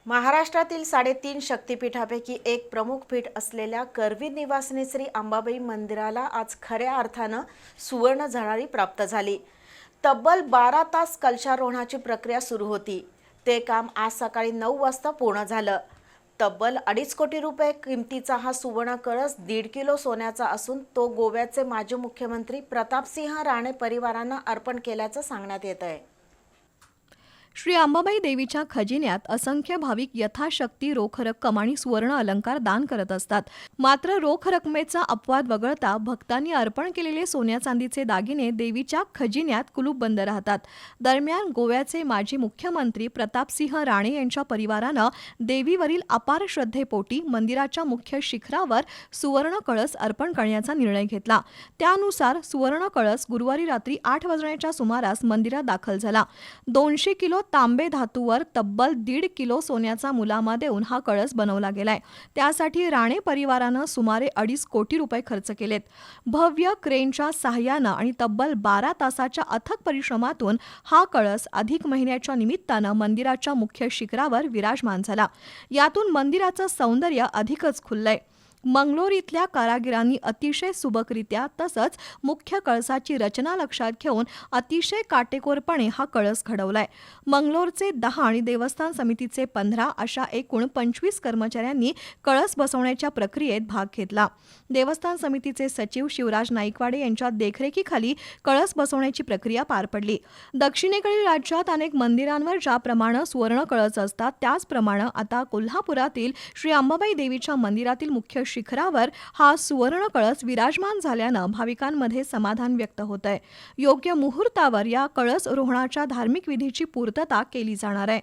महाराष्ट्रातील 3.5 शक्तिपीठापैकी एक प्रमुख पीठ असलेल्या करवीर निवासिनी श्री अंबाबाई मंदिराला आज खऱ्या अर्थानं सुवर्ण झळाळी प्राप्त झाली। तब्बल 12 तास कलशारोहणाची प्रक्रिया सुरू होती। ते काम आज सकाळी 9 वाजता पूर्ण झालं। तब्बल 2.5 कोटी रुपये किमतीचा हा सुवर्ण कळस 1.5 किलो सोन्याचा असून तो गोव्याचे माजी मुख्यमंत्री प्रतापसिंह राणे परिवारांना अर्पण केल्याचं सांगण्यात येत आहे। श्री अंबाबाई देवीच्या खजिन्यात असंख्य भाविक यथाशक्ती रोख रक्कम आणि सुवर्ण अलंकार दान करत असतात। मात्र रोख रकमेचा अपवाद वगळता भक्तांनी अर्पण केलेले सोन्या चांदीचे दागिने देवीच्या खजिन्यात कुलूपबंद राहतात। दरम्यान गोव्याचे माजी मुख्यमंत्री प्रतापसिंह राणे यांच्या परिवारानं देवीवरील अपार श्रद्धेपोटी मंदिराच्या मुख्य शिखरावर सुवर्ण कळस अर्पण करण्याचा निर्णय घेतला। त्यानुसार सुवर्ण कळस गुरुवारी रात्री 8 वाजण्याच्या सुमारास मंदिरात दाखल झाला। 200 किलो तांबे धातूवर तब्बल 1.5 किलो सोन्याचा मुलामा देऊन हा कळस बनवला गेलाय। त्यासाठी राणे परिवारानं सुमारे 2.5 कोटी रुपये खर्च केलेत। भव्य क्रेनच्या सहाय्यानं आणि तब्बल 12 तासाच्या अथक परिश्रमातून हा कळस अधिक महिन्याच्या निमित्तानं मंदिराच्या मुख्य शिखरावर विराजमान झाला। यातून मंदिराचं सौंदर्य अधिकच खुललंय। मंगलोर इथल्या कारागिरांनी अतिशय सुबकरित्या तसंच मुख्य कळसाची रचना लक्षात घेऊन अतिशय काटेकोरपणे हा कळस घडवलाय। मंगलोरचे 10 आणि देवस्थान समितीचे 15 अशा एकूण 25 कर्मचाऱ्यांनी कळस बसवण्याच्या प्रक्रियेत भाग घेतला। देवस्थान समितीचे सचिव शिवराज नाईकवाडे यांच्या देखरेखीखाली कळस बसवण्याची प्रक्रिया पार पडली। दक्षिणेकडील राज्यात अनेक मंदिरांवर ज्याप्रमाणे सुवर्ण कळस असतात त्याचप्रमाणे आता कोल्हापुरातील श्री अंबाबाई देवीच्या मंदिरातील मुख्य शिखरावर हा सुवर्ण कळस विराजमान झाल्यानं भाविकांमध्ये समाधान व्यक्त होत आहे। योग्य मुहूर्तावर या कळस रोहणाच्या धार्मिक विधीची पूर्तता केली जाणार आहे।